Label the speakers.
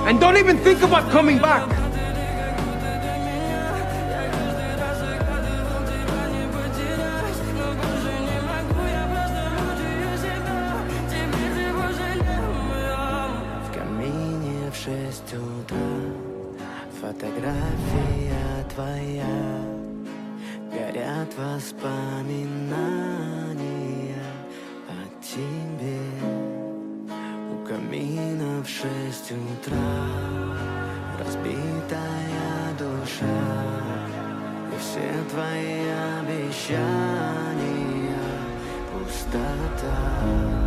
Speaker 1: And don't even think about coming back.
Speaker 2: В камине в 6 утра фотография твоя, горят воспоминания о тебе. У камина в 6 утра разбитая душа, и все твои обещания пустота.